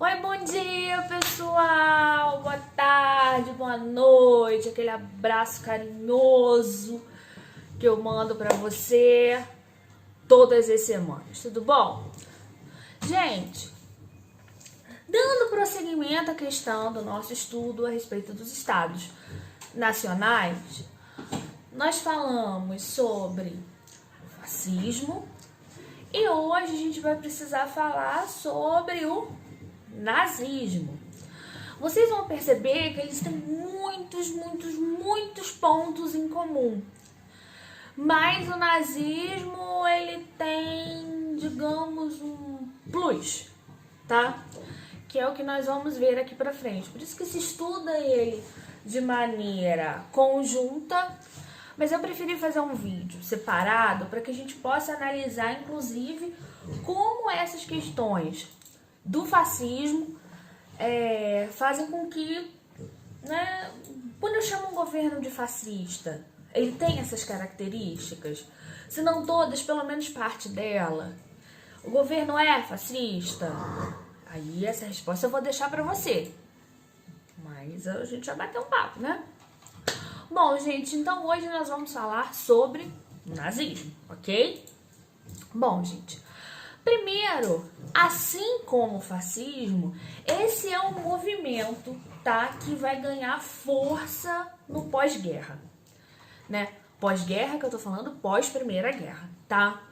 Oi, bom dia, pessoal! Boa tarde, boa noite, aquele abraço carinhoso que eu mando pra você todas as semanas, tudo bom? Gente, dando prosseguimento à questão do nosso estudo a respeito dos estados nacionais, nós falamos sobre o fascismo e hoje a gente vai precisar falar sobre o nazismo. Vocês vão perceber que eles têm muitos pontos em comum. Mas o nazismo, ele tem, digamos, um plus, tá? Que é o que nós vamos ver aqui pra frente. Por isso que se estuda ele de maneira conjunta, mas eu preferi fazer um vídeo separado para que a gente possa analisar, inclusive, como essas questões do fascismo fazem com que, né, quando eu chamo um governo de fascista, ele tem essas características, se não todas, pelo menos parte dela. O governo é fascista? Aí essa resposta eu vou deixar para você, mas a gente já bateu um papo, né? Bom, gente, então hoje nós vamos falar sobre nazismo, ok? Bom, gente, primeiro, assim como o fascismo, esse é um movimento, tá, que vai ganhar força no pós-guerra, né? Pós-guerra que eu tô falando, pós-Primeira Guerra, tá?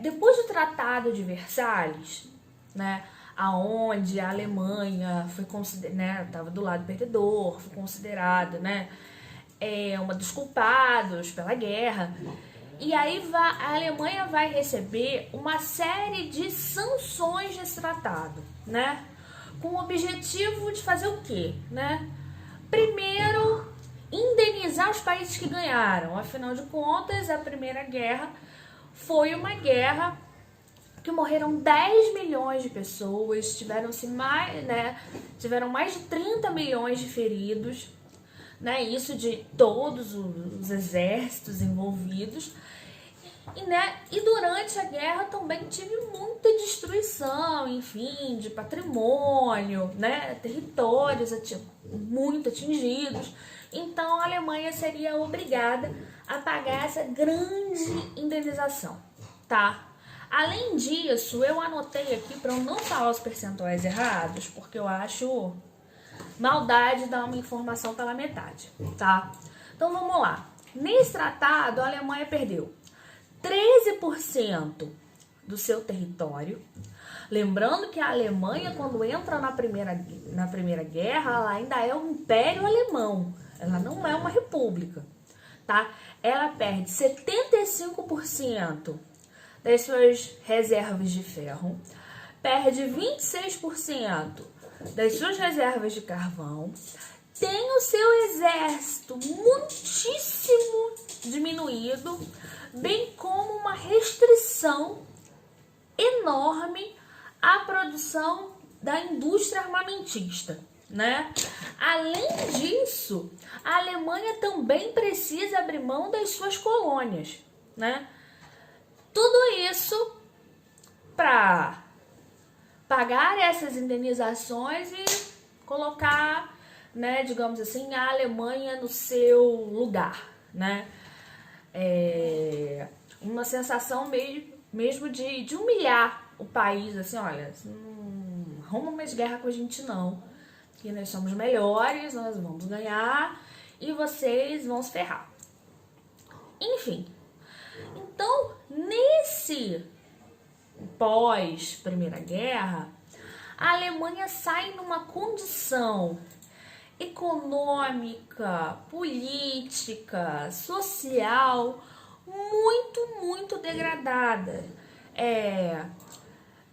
Depois do Tratado de Versalhes, né, aonde a Alemanha foi considerada, né, estava do lado perdedor, foi considerada, né, uma dos culpados pela guerra. E aí a Alemanha vai receber uma série de sanções desse tratado, né? Com o objetivo de fazer o quê, né? Primeiro, indenizar os países que ganharam. Afinal de contas, a Primeira Guerra foi uma guerra que morreram 10 milhões de pessoas, tiveram mais de 30 milhões de feridos, né? Isso de todos os exércitos envolvidos. E durante a guerra também tive muita destruição, enfim, de patrimônio, né? Territórios muito atingidos. Então a Alemanha seria obrigada a pagar essa grande indenização, tá? Além disso, eu anotei aqui para eu não falar os percentuais errados, porque eu acho maldade dar uma informação pela metade, tá? Então vamos lá. Nesse tratado, a Alemanha perdeu 13% do seu território. Lembrando que a Alemanha, quando entra na primeira Guerra, ela ainda é um império alemão. Ela não é uma república, tá? Ela perde 75% das suas reservas de ferro, perde 26% das suas reservas de carvão, tem o seu exército muitíssimo diminuído, bem como uma restrição enorme à produção da indústria armamentista, né? Além disso, a Alemanha também precisa abrir mão das suas colônias, né? Tudo isso para pagar essas indenizações e colocar, né, digamos assim, a Alemanha no seu lugar, né? Uma sensação mesmo de humilhar o país, assim, olha, não arruma mais guerra com a gente não, que nós somos melhores, nós vamos ganhar e vocês vão se ferrar. Enfim, então, nesse pós-Primeira Guerra, a Alemanha sai numa condição econômica, política, social muito degradada.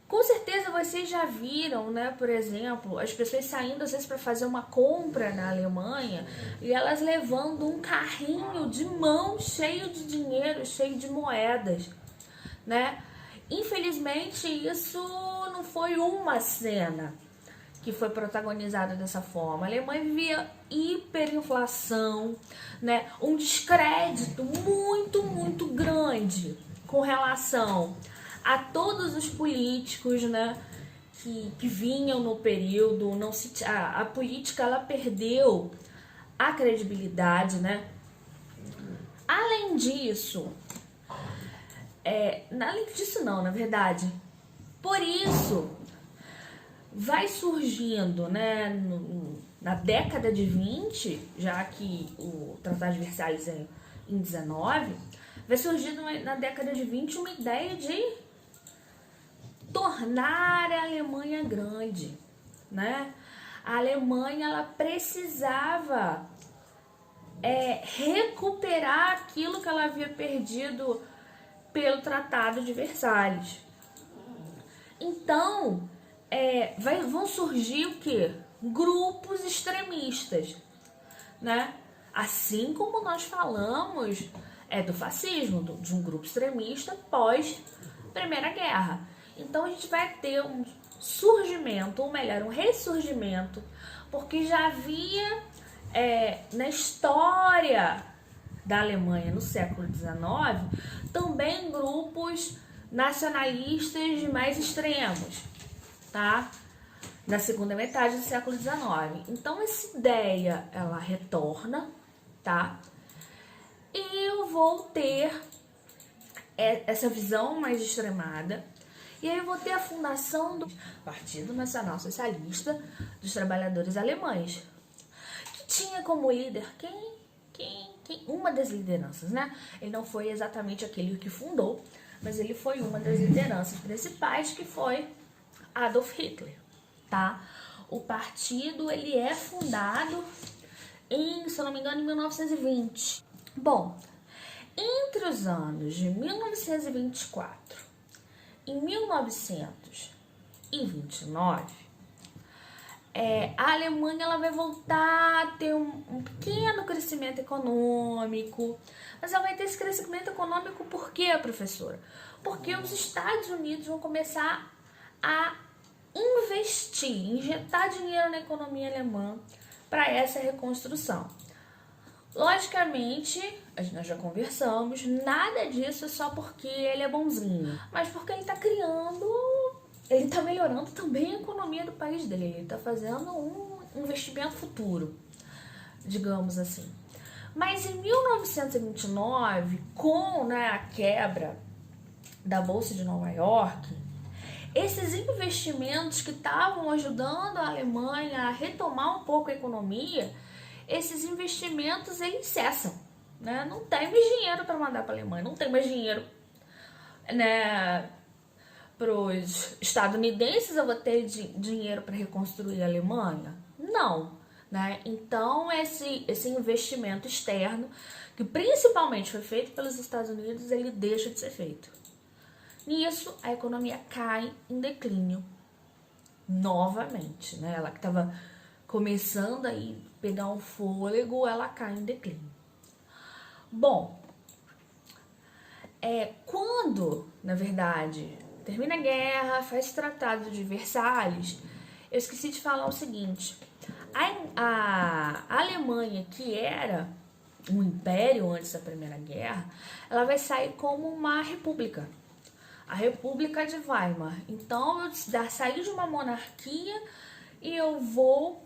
Com certeza vocês já viram, né, por exemplo, as pessoas saindo às vezes para fazer uma compra na Alemanha e elas levando um carrinho de mão cheio de dinheiro, cheio de moedas, né? Infelizmente isso não foi uma cena que foi protagonizada dessa forma. A Alemanha vivia hiperinflação, né? Um descrédito muito grande com relação a todos os políticos, né, que vinham no período, não se, a política ela perdeu a credibilidade, né? Além disso, na verdade, por isso vai surgindo, né, na década de 20, já que o Tratado de Versalhes é em 19, vai surgindo na década de 20 uma ideia de tornar a Alemanha grande, né? A Alemanha ela precisava recuperar aquilo que ela havia perdido pelo Tratado de Versalhes. Então, vão surgir o quê? Grupos extremistas, né? Assim como nós falamos do fascismo, de um grupo extremista pós Primeira Guerra. Então a gente vai ter um surgimento, ou melhor, um ressurgimento, porque já havia na história da Alemanha no século XIX também grupos nacionalistas mais extremos, tá? Na segunda metade do século XIX. Então essa ideia ela retorna, tá? E eu vou ter essa visão mais extremada. E aí eu vou ter a fundação do Partido Nacional Socialista dos Trabalhadores Alemães, que tinha como líder uma das lideranças, né? Ele não foi exatamente aquele que fundou, mas ele foi uma das lideranças principais, que foi Adolf Hitler, tá? O partido, ele é fundado se eu não me engano, em 1920. Bom, entre os anos de 1924 e 1929, a Alemanha ela vai voltar a ter um pequeno crescimento econômico. Mas ela vai ter esse crescimento econômico por quê, professora? Porque os Estados Unidos vão começar a injetar dinheiro na economia alemã para essa reconstrução. Logicamente, nós já conversamos, nada disso é só porque ele é bonzinho, mas porque ele está ele está melhorando também a economia do país dele, ele está fazendo um investimento futuro, digamos assim. Mas em 1929, com a quebra da Bolsa de Nova York, esses investimentos que estavam ajudando a Alemanha a retomar um pouco a economia, esses investimentos eles cessam, né? Não tem mais dinheiro para mandar para a Alemanha, não tem mais dinheiro, né, para os estadunidenses. Eu vou ter dinheiro para reconstruir a Alemanha? Não, né? Então esse investimento externo, que principalmente foi feito pelos Estados Unidos, ele deixa de ser feito. Nisso, a economia cai em declínio novamente, né? Ela que estava começando a pegar um fôlego, ela cai em declínio. Bom, quando, na verdade, termina a guerra, faz o Tratado de Versalhes, eu esqueci de falar o seguinte: a Alemanha, que era um império antes da Primeira Guerra, ela vai sair como uma república. A República de Weimar. Então, eu saí de uma monarquia e eu vou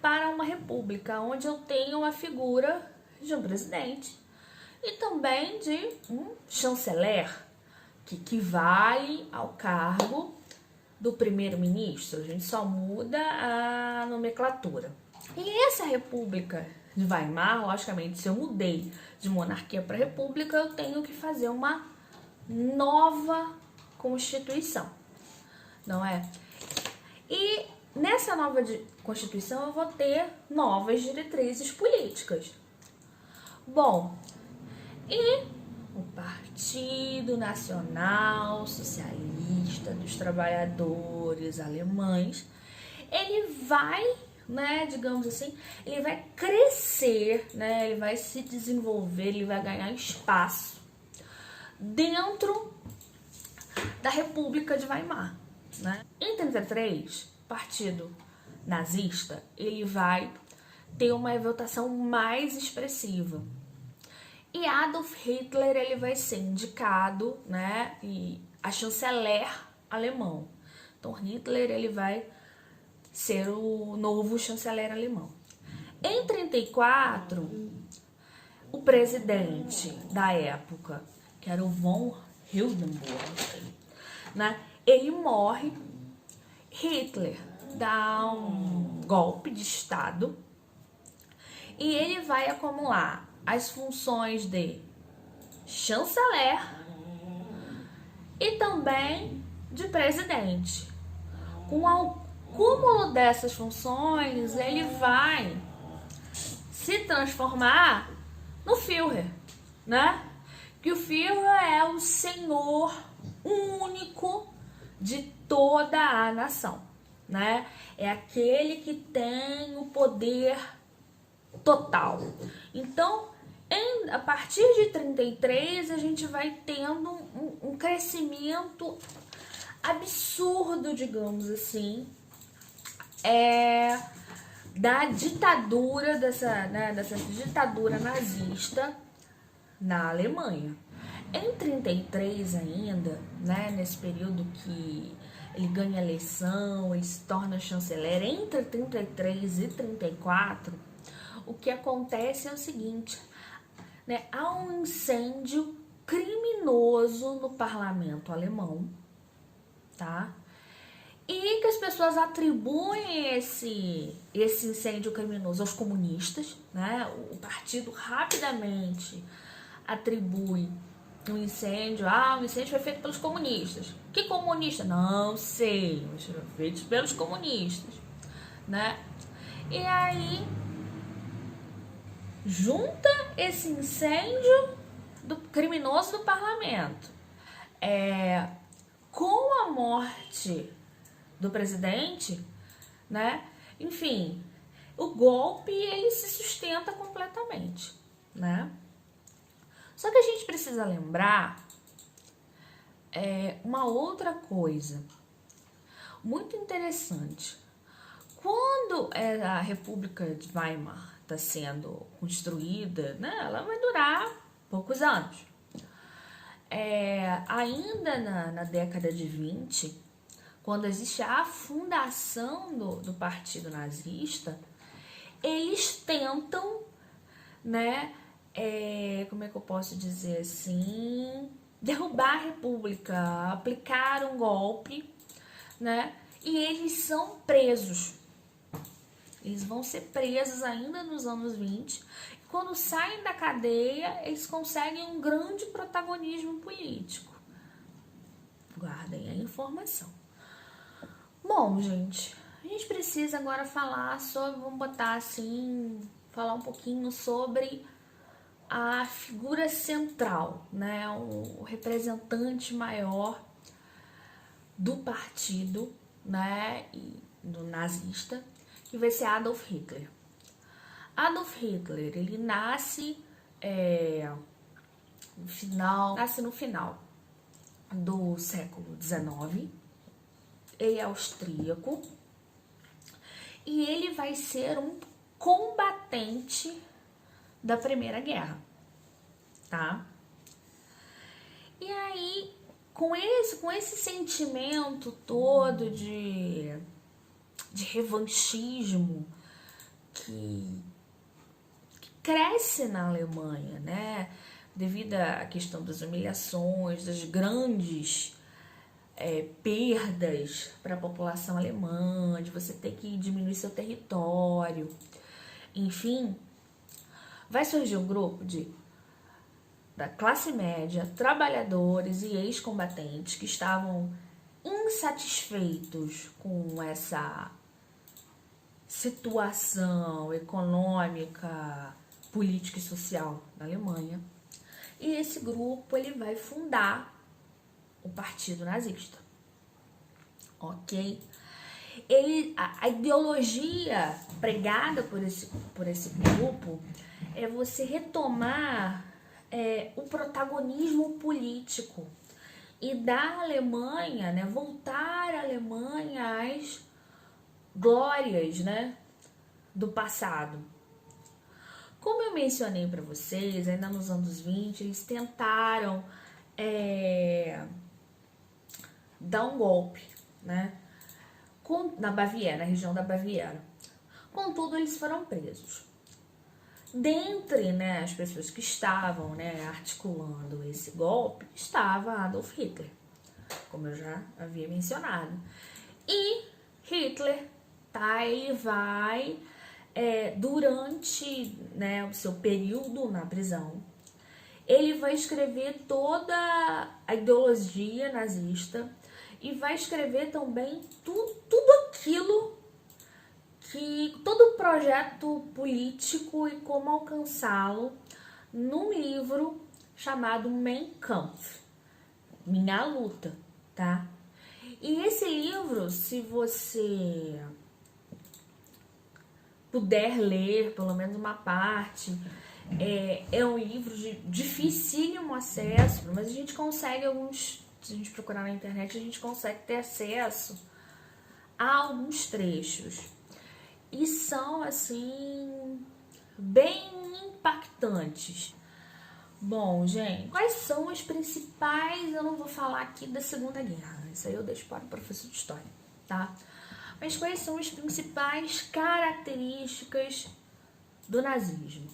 para uma república, onde eu tenho a figura de um presidente e também de um chanceler, que equivale ao cargo do primeiro-ministro. A gente só muda a nomenclatura. E essa República de Weimar, logicamente, se eu mudei de monarquia para república, eu tenho que fazer uma nova Constituição, não é? E nessa nova Constituição eu vou ter novas diretrizes políticas. Bom, e o Partido Nacional Socialista dos Trabalhadores Alemães, ele vai, né, digamos assim, ele vai crescer, né, ele vai se desenvolver, ele vai ganhar espaço dentro da República de Weimar, né? Em 1933, o Partido Nazista ele vai ter uma votação mais expressiva e Adolf Hitler ele vai ser indicado, né, a chanceler alemão. Então Hitler ele vai ser o novo chanceler alemão. Em 34, o presidente da época, que era o von Hindenburg, né, ele morre. Hitler dá um golpe de Estado e ele vai acumular as funções de chanceler e também de presidente. Com o cúmulo dessas funções, ele vai se transformar no Führer, né? Que o Führer é o senhor único de toda a nação, né? É aquele que tem o poder total. Então, a partir de 33, a gente vai tendo um crescimento absurdo, digamos assim, da ditadura, dessa ditadura nazista na Alemanha. Em 33 ainda, né, nesse período que ele ganha a eleição, ele se torna chanceler, entre 33 e 34, o que acontece é o seguinte, né, há um incêndio criminoso no parlamento alemão, tá? E que as pessoas atribuem esse incêndio criminoso aos comunistas, né? O partido rapidamente atribui um incêndio. O incêndio foi feito pelos comunistas. Que comunista? Não sei, mas foi feito pelos comunistas, né? E aí junta esse incêndio criminoso do parlamento com a morte do presidente, né? Enfim, o golpe ele se sustenta completamente, né? Só que a gente precisa lembrar uma outra coisa muito interessante. Quando a República de Weimar está sendo construída, né, ela vai durar poucos anos. Ainda na década de 20, quando existe a fundação do partido nazista, eles tentam, né, como é que eu posso dizer assim, derrubar a República, aplicar um golpe, né, e eles são presos. Eles vão ser presos ainda nos anos 20. Quando saem da cadeia, eles conseguem um grande protagonismo político. Guardem a informação. Bom, gente, a gente precisa agora falar sobre, vamos botar assim, falar um pouquinho sobre a figura central, né, o representante maior do partido, né, do nazista, que vai ser Adolf Hitler. Adolf Hitler, ele nasce no final do século XIX. Ele é austríaco e ele vai ser um combatente da Primeira Guerra, tá? E aí, com esse sentimento todo de revanchismo que cresce na Alemanha, né? Devido à questão das humilhações, das grandes perdas para a população alemã, de você ter que diminuir seu território, enfim, vai surgir um grupo da classe média, trabalhadores e ex-combatentes que estavam insatisfeitos com essa situação econômica, política e social da Alemanha. E esse grupo ele vai fundar o Partido Nazista, ok? A ideologia pregada por esse grupo é você retomar o protagonismo político e dar à Alemanha, né, voltar à Alemanha às glórias, né, do passado. Como eu mencionei para vocês, ainda nos anos 20, eles tentaram dar um golpe, né, na Baviera, na região da Baviera. Contudo, eles foram presos. Dentre, né, as pessoas que estavam, né, articulando esse golpe, estava Adolf Hitler, como eu já havia mencionado. E Hitler, tá, ele vai, durante, né, o seu período na prisão, ele vai escrever toda a ideologia nazista e vai escrever também tudo aquilo todo o projeto político e como alcançá-lo num livro chamado Mein Kampf, Minha Luta, tá? E esse livro, se você puder ler pelo menos uma parte, é um livro de dificílimo acesso, mas a gente consegue se a gente procurar na internet, a gente consegue ter acesso a alguns trechos. E são, assim, bem impactantes. Bom, gente, quais são as principais... Eu não vou falar aqui da Segunda Guerra, isso aí eu deixo para o professor de História, tá? Mas quais são as principais características do nazismo?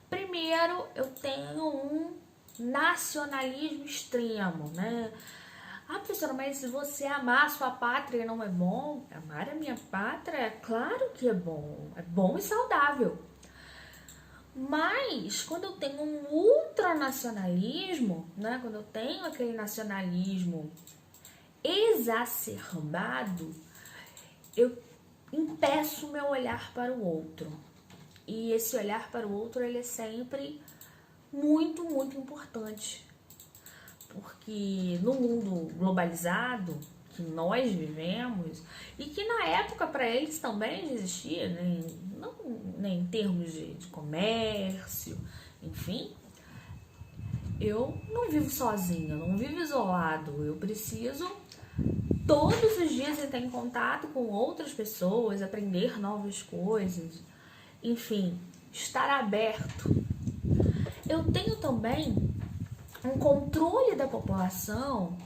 Primeiro, eu tenho um nacionalismo extremo, né? Ah, professora, mas se você amar a sua pátria não é bom? Amar a minha pátria, claro que é bom e saudável. Mas, quando eu tenho um ultranacionalismo, né? Quando eu tenho aquele nacionalismo exacerbado, eu impeço o meu olhar para o outro. E esse olhar para o outro, ele é sempre muito, muito importante. Porque no mundo globalizado que nós vivemos, e que na época para eles também existia, né? Nem em termos de comércio, enfim, eu não vivo sozinha, não vivo isolado, eu preciso todos os dias entrar em contato com outras pessoas, aprender novas coisas, enfim, estar aberto. Eu tenho também um controle da população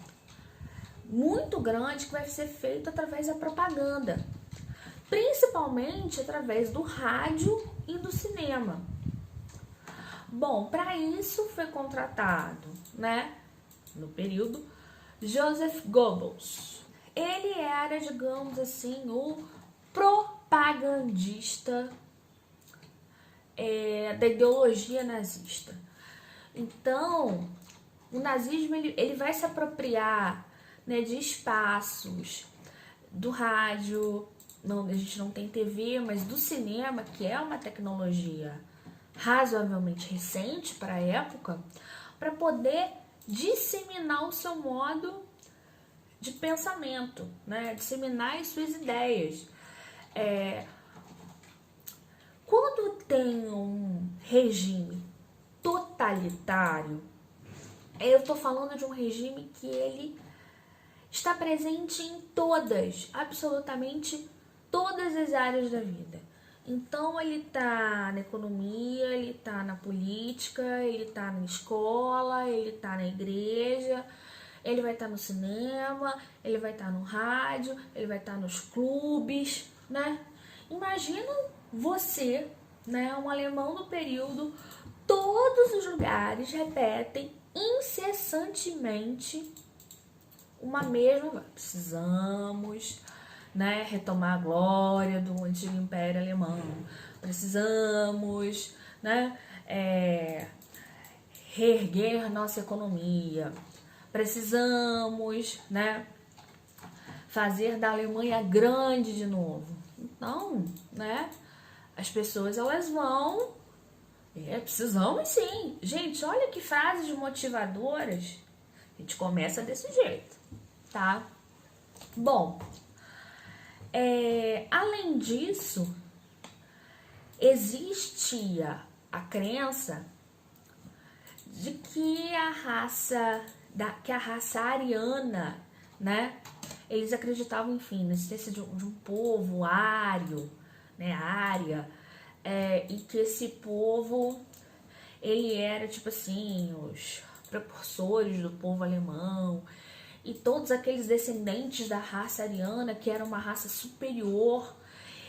muito grande que vai ser feito através da propaganda, principalmente através do rádio e do cinema. Bom, para isso foi contratado, né, no período, Joseph Goebbels. Ele era, digamos assim, o propagandista da ideologia nazista. Então, o nazismo ele vai se apropriar, né, de espaços, do rádio, a gente não tem TV, mas do cinema, que é uma tecnologia razoavelmente recente para a época, para poder disseminar o seu modo de pensamento, né, disseminar as suas ideias. Quando tem um regime totalitário, eu estou falando de um regime que ele está presente em absolutamente todas as áreas da vida. Então, ele está na economia, ele está na política, ele está na escola, ele está na igreja, ele vai estar no cinema, ele vai estar no rádio, ele vai estar nos clubes, né? Imagina você, né, um alemão do período, todos os lugares repetem incessantemente uma mesma, precisamos, né, retomar a glória do antigo Império Alemão, precisamos, né, reerguer nossa economia, precisamos, né, fazer da Alemanha grande de novo. Então, né, as pessoas elas vão, precisamos sim. Gente, olha que frases motivadoras. A gente começa desse jeito, tá? Bom, além disso, existia a crença de que a raça ariana, né? Eles acreditavam, enfim, na existência de um povo ário, né? Ária, e que esse povo, ele era, tipo assim, os precursores do povo alemão, e todos aqueles descendentes da raça ariana, que era uma raça superior,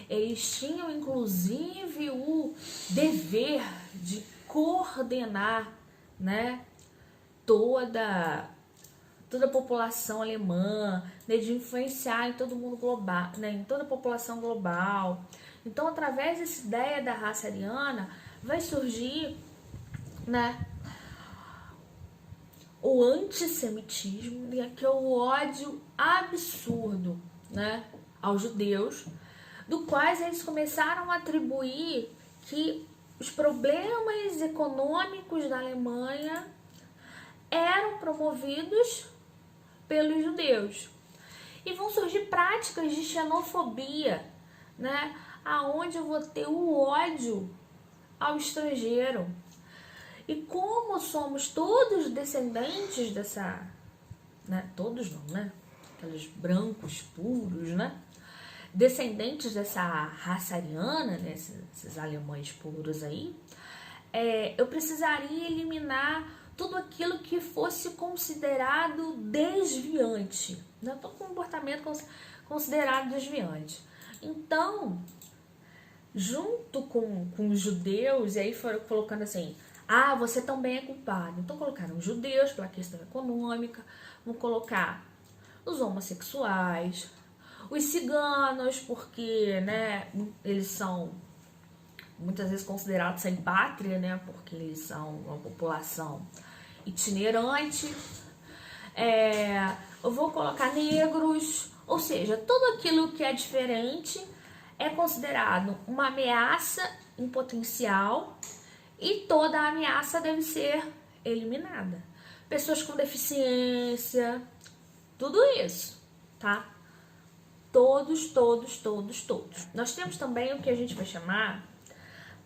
eles tinham inclusive o dever de coordenar, né, toda a população alemã, né, de influenciar em todo mundo global, né, em toda a população global. Então, através dessa ideia da raça ariana, vai surgir, né, o antissemitismo, né, que é o ódio absurdo, né, aos judeus, do quais eles começaram a atribuir que os problemas econômicos da Alemanha eram promovidos pelos judeus. E vão surgir práticas de xenofobia, né, aonde eu vou ter o ódio ao estrangeiro. E como somos todos descendentes dessa, né, todos não, né, aqueles brancos puros, né, descendentes dessa raça ariana, né, esses alemães puros aí, eu precisaria eliminar tudo aquilo que fosse considerado desviante, né, todo comportamento considerado desviante. Então, junto com os judeus, e aí foram colocando assim, você também é culpado. Então colocaram os judeus pela questão econômica, vão colocar os homossexuais, os ciganos, porque, né, eles são muitas vezes considerados sem pátria, né, porque eles são uma população itinerante. Eu vou colocar negros, ou seja, tudo aquilo que é diferente é considerado uma ameaça em potencial e toda a ameaça deve ser eliminada. Pessoas com deficiência, tudo isso, tá? Todos. Nós temos também o que a gente vai chamar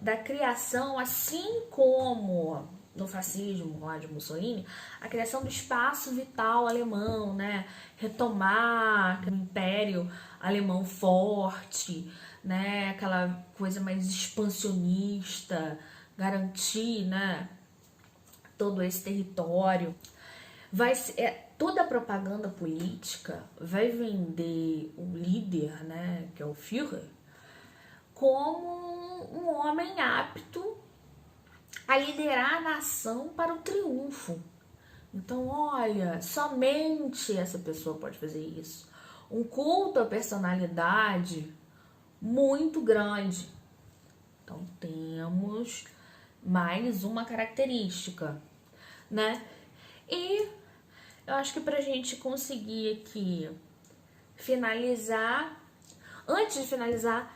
da criação, assim como no fascismo lá de Mussolini, a criação do espaço vital alemão, né? Retomar o império alemão forte, né? Aquela coisa mais expansionista, garantir, né, todo esse território. Toda a propaganda política vai vender o líder, né, que é o Führer, como um homem apto a liderar a nação para o triunfo. Então, olha, somente essa pessoa pode fazer isso. Um culto à personalidade muito grande. Então, temos mais uma característica, né? E eu acho que pra gente conseguir aqui finalizar, antes de finalizar,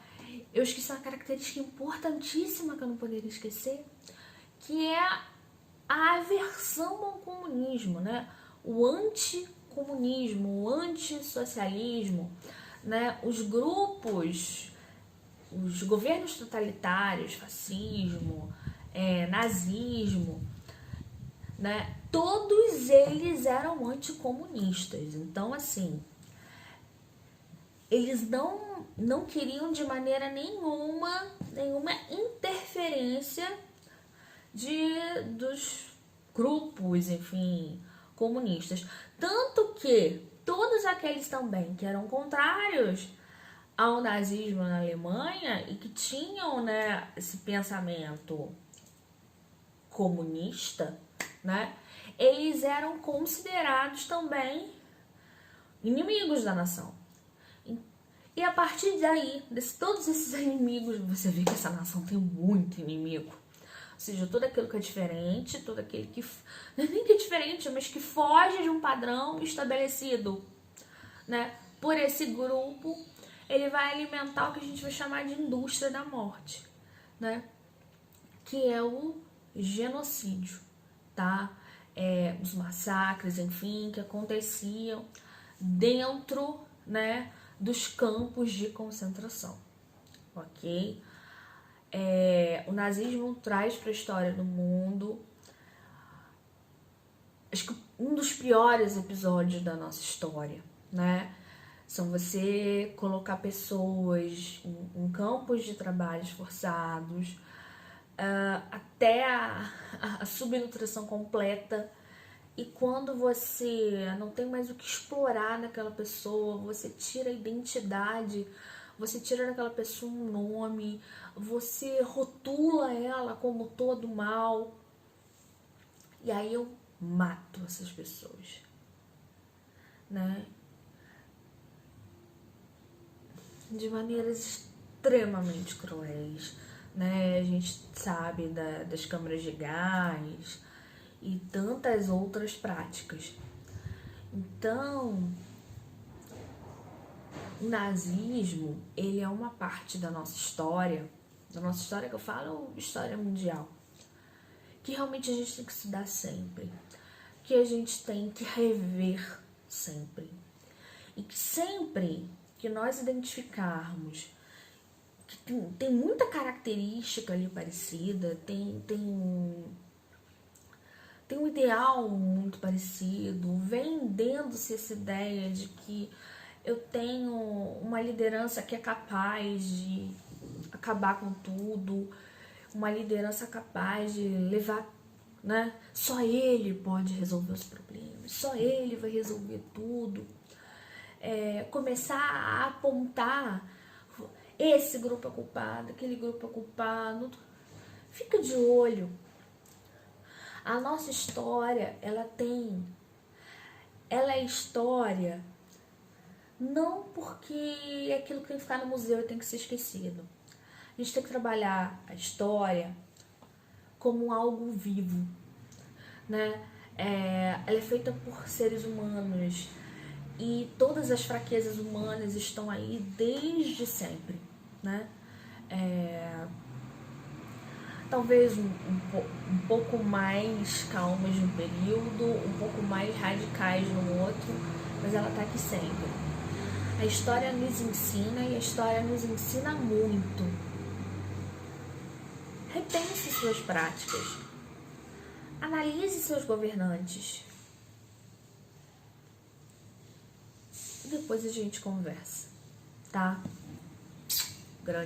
eu esqueci uma característica importantíssima que eu não poderia esquecer, que é a aversão ao comunismo, né? O anticomunismo, o antissocialismo, né? Os grupos, os governos totalitários, fascismo, nazismo, né? Todos eles eram anticomunistas. Então, assim, eles não queriam de maneira nenhuma interferência dos grupos, enfim, comunistas. Tanto que todos aqueles também que eram contrários ao nazismo na Alemanha e que tinham, né, esse pensamento comunista, né, eles eram considerados também inimigos da nação. E a partir daí, todos esses inimigos, você vê que essa nação tem muito inimigo. Ou seja, tudo aquilo que é diferente, tudo aquele que... Não é nem que é diferente, mas que foge de um padrão estabelecido, né, por esse grupo, ele vai alimentar o que a gente vai chamar de indústria da morte, né, que é o genocídio, tá? Os massacres, enfim, que aconteciam dentro, né, dos campos de concentração, ok? O nazismo traz para a história do mundo, acho que um dos piores episódios da nossa história, né? São você colocar pessoas em campos de trabalhos forçados, até a subnutrição completa, E quando você não tem mais o que explorar naquela pessoa, você tira a identidade, você tira daquela pessoa um nome, você rotula ela como todo mal. E aí eu mato essas pessoas, né? De maneiras extremamente cruéis, né? A gente sabe das câmaras de gás e tantas outras práticas. Então, o nazismo, ele é uma parte da nossa história que eu falo, história mundial, que realmente a gente tem que estudar sempre, que a gente tem que rever sempre. E que sempre que nós identificarmos que tem muita característica ali parecida, tem um ideal muito parecido, vendendo-se essa ideia de que eu tenho uma liderança que é capaz de acabar com tudo, uma liderança capaz de levar, né? Só ele pode resolver os problemas, só ele vai resolver tudo. Começar a apontar esse grupo é culpado, aquele grupo é culpado. Fica de olho. A nossa história, ela é história não porque aquilo que tem que ficar no museu e tem que ser esquecido. A gente tem que trabalhar a história como algo vivo, né? Ela é feita por seres humanos e todas as fraquezas humanas estão aí desde sempre, né? Talvez um pouco mais calmas de um período, um pouco mais radicais no outro, mas ela tá aqui sempre. A história nos ensina e a história nos ensina muito. Repense suas práticas. Analise seus governantes. E depois a gente conversa, tá? Grande